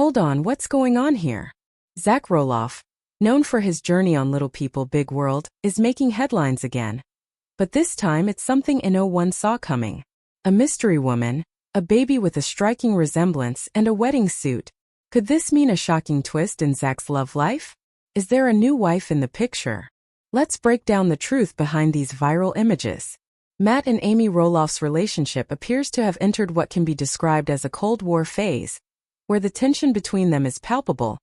Hold on, what's going on here? Zach Roloff, known for his journey on Little People Big World, is making headlines again. But this time it's something no one saw coming. A mystery woman, a baby with a striking resemblance, and a wedding suit. Could this mean a shocking twist in Zach's love life? Is there a new wife in the picture? Let's break down the truth behind these viral images. Matt and Amy Roloff's relationship appears to have entered what can be described as a Cold War phase, where the tension between them is palpable,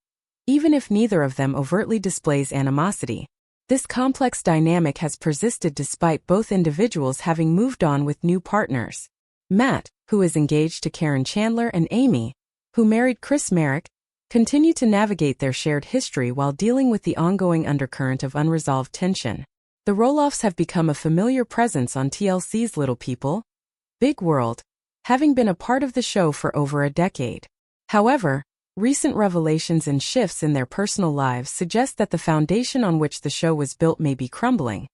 even if neither of them overtly displays animosity. This complex dynamic has persisted despite both individuals having moved on with new partners. Matt, who is engaged to Karen Chandler, and Amy, who married Chris Merrick, continue to navigate their shared history while dealing with the ongoing undercurrent of unresolved tension. The Roloffs have become a familiar presence on TLC's Little People Big World, having been a part of the show for over a decade. However, recent revelations and shifts in their personal lives suggest that the foundation on which the show was built may be crumbling,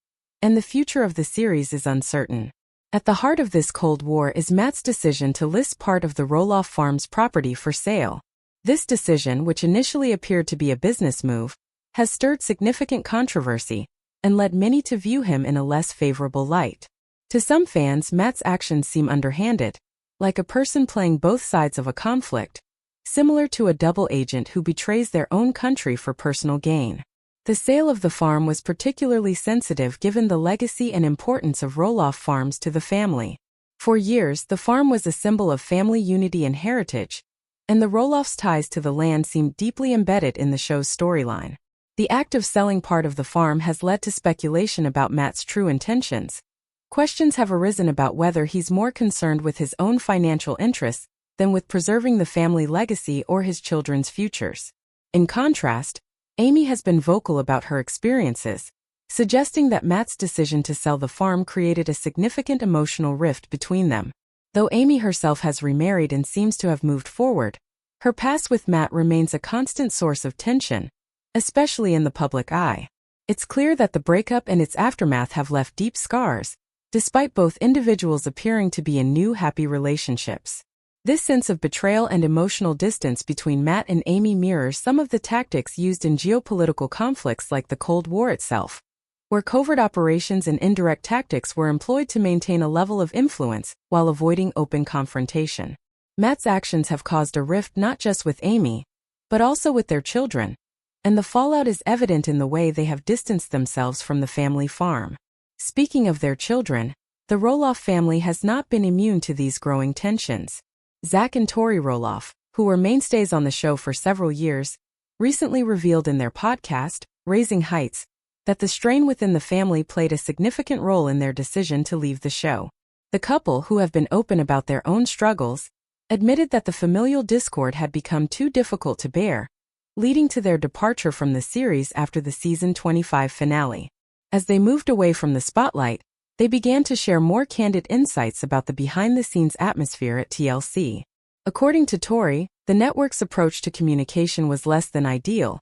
and the future of the series is uncertain. At the heart of this Cold War is Matt's decision to list part of the Roloff farm's property for sale. This decision, which initially appeared to be a business move, has stirred significant controversy and led many to view him in a less favorable light. To some fans, Matt's actions seem underhanded, like a person playing both sides of a conflict, similar to a double agent who betrays their own country for personal gain. The sale of the farm was particularly sensitive given the legacy and importance of Roloff farms to the family. For years, the farm was a symbol of family unity and heritage, and the Roloffs' ties to the land seemed deeply embedded in the show's storyline. The act of selling part of the farm has led to speculation about Matt's true intentions. Questions have arisen about whether he's more concerned with his own financial interests than with preserving the family legacy or his children's futures. In contrast, Amy has been vocal about her experiences, suggesting that Matt's decision to sell the farm created a significant emotional rift between them. Though Amy herself has remarried and seems to have moved forward, her past with Matt remains a constant source of tension, especially in the public eye. It's clear that the breakup and its aftermath have left deep scars, despite both individuals appearing to be in new happy relationships. This sense of betrayal and emotional distance between Matt and Amy mirrors some of the tactics used in geopolitical conflicts like the Cold War itself, where covert operations and indirect tactics were employed to maintain a level of influence while avoiding open confrontation. Matt's actions have caused a rift not just with Amy, but also with their children, and the fallout is evident in the way they have distanced themselves from the family farm. Speaking of their children, the Roloff family has not been immune to these growing tensions. Zach and Tori Roloff, who were mainstays on the show for several years, recently revealed in their podcast, Raising Heights, that the strain within the family played a significant role in their decision to leave the show. The couple, who have been open about their own struggles, admitted that the familial discord had become too difficult to bear, leading to their departure from the series after the season 25 finale. As they moved away from the spotlight, they began to share more candid insights about the behind-the-scenes atmosphere at TLC. According to Tori, the network's approach to communication was less than ideal.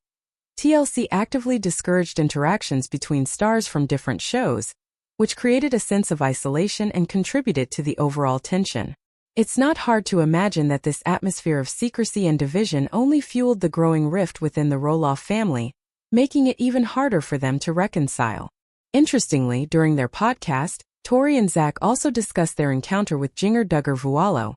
TLC actively discouraged interactions between stars from different shows, which created a sense of isolation and contributed to the overall tension. It's not hard to imagine that this atmosphere of secrecy and division only fueled the growing rift within the Roloff family, making it even harder for them to reconcile. Interestingly, during their podcast, Tori and Zach also discussed their encounter with Jinger Duggar Vuolo,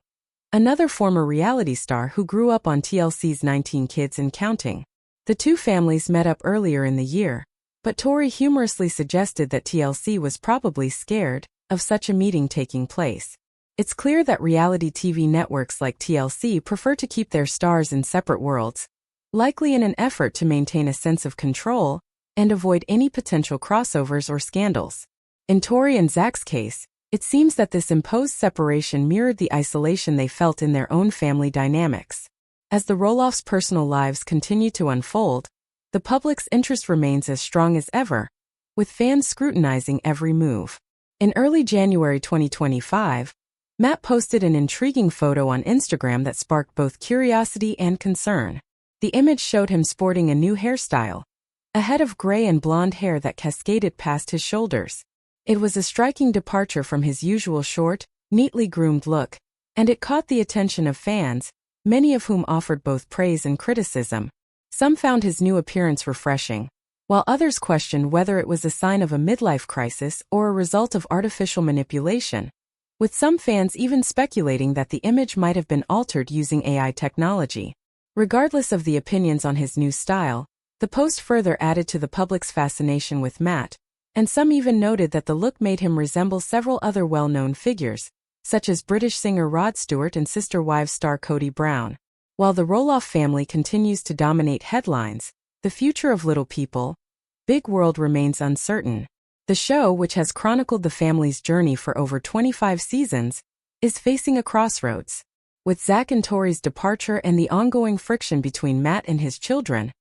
another former reality star who grew up on TLC's 19 Kids and Counting. The two families met up earlier in the year, but Tori humorously suggested that TLC was probably scared of such a meeting taking place. It's clear that reality TV networks like TLC prefer to keep their stars in separate worlds, likely in an effort to maintain a sense of control and avoid any potential crossovers or scandals. In Tori and Zach's case, it seems that this imposed separation mirrored the isolation they felt in their own family dynamics. As the Roloffs' personal lives continue to unfold, the public's interest remains as strong as ever, with fans scrutinizing every move. In early January 2025, Matt posted an intriguing photo on Instagram that sparked both curiosity and concern. The image showed him sporting a new hairstyle, a head of gray and blonde hair that cascaded past his shoulders. It was a striking departure from his usual short, neatly groomed look, and it caught the attention of fans, many of whom offered both praise and criticism. Some found his new appearance refreshing, while others questioned whether it was a sign of a midlife crisis or a result of artificial manipulation, with some fans even speculating that the image might have been altered using AI technology. Regardless of the opinions on his new style, the post further added to the public's fascination with Matt, and some even noted that the look made him resemble several other well-known figures, such as British singer Rod Stewart and Sister Wives star Cody Brown. While the Roloff family continues to dominate headlines, the future of Little People, Big World remains uncertain. The show, which has chronicled the family's journey for over 25 seasons, is facing a crossroads. With Zach and Tori's departure and the ongoing friction between Matt and his children,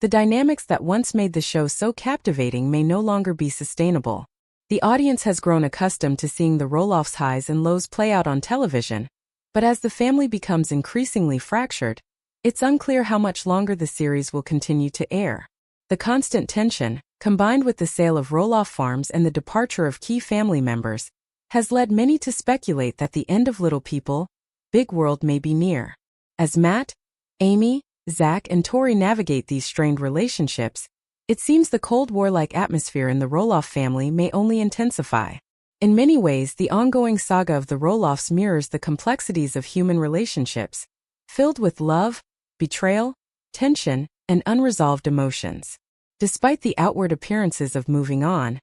the dynamics that once made the show so captivating may no longer be sustainable. The audience has grown accustomed to seeing the Roloffs' highs and lows play out on television, but as the family becomes increasingly fractured, it's unclear how much longer the series will continue to air. The constant tension, combined with the sale of Roloff farms and the departure of key family members, has led many to speculate that the end of Little People, Big World may be near. As Matt, Amy, Zach, and Tori navigate these strained relationships, it seems the Cold War-like atmosphere in the Roloff family may only intensify. In many ways, the ongoing saga of the Roloffs mirrors the complexities of human relationships, filled with love, betrayal, tension, and unresolved emotions. Despite the outward appearances of moving on,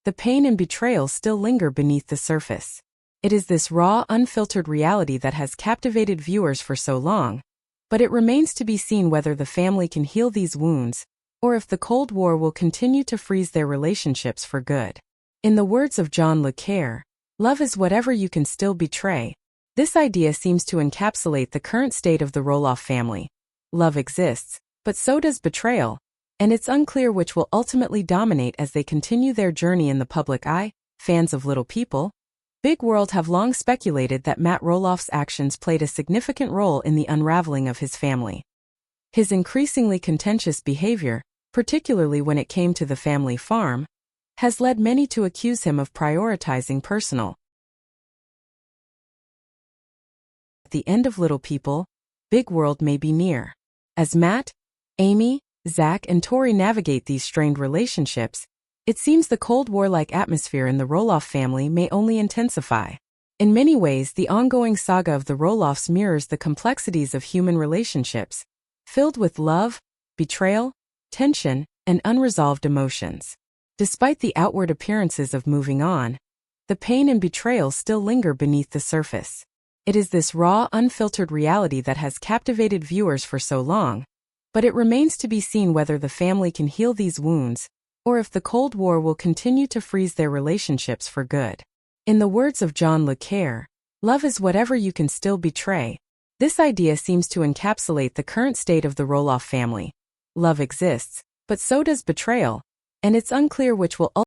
the pain and betrayal still linger beneath the surface. It is this raw, unfiltered reality that has captivated viewers for so long, but it remains to be seen whether the family can heal these wounds, or if the Cold War will continue to freeze their relationships for good. In the words of John Le Carre, "Love is whatever you can still betray." This idea seems to encapsulate the current state of the Roloff family. Love exists, but so does betrayal, and it's unclear which will ultimately dominate as they continue their journey in the public eye. Fans of Little People, Big World have long speculated that Matt Roloff's actions played a significant role in the unraveling of his family. His increasingly contentious behavior, particularly when it came to the family farm, has led many to accuse him of prioritizing personal. At the end of Little People, Big World may be near. As Matt, Amy, Zach, and Tori navigate these strained relationships, it seems the Cold War-like atmosphere in the Roloff family may only intensify. In many ways, the ongoing saga of the Roloffs mirrors the complexities of human relationships, filled with love, betrayal, tension, and unresolved emotions. Despite the outward appearances of moving on, the pain and betrayal still linger beneath the surface. It is this raw, unfiltered reality that has captivated viewers for so long, but it remains to be seen whether the family can heal these wounds, or if the Cold War will continue to freeze their relationships for good. In the words of John Le Carre, "Love is whatever you can still betray." This idea seems to encapsulate the current state of the Roloff family. Love exists, but so does betrayal, and it's unclear which will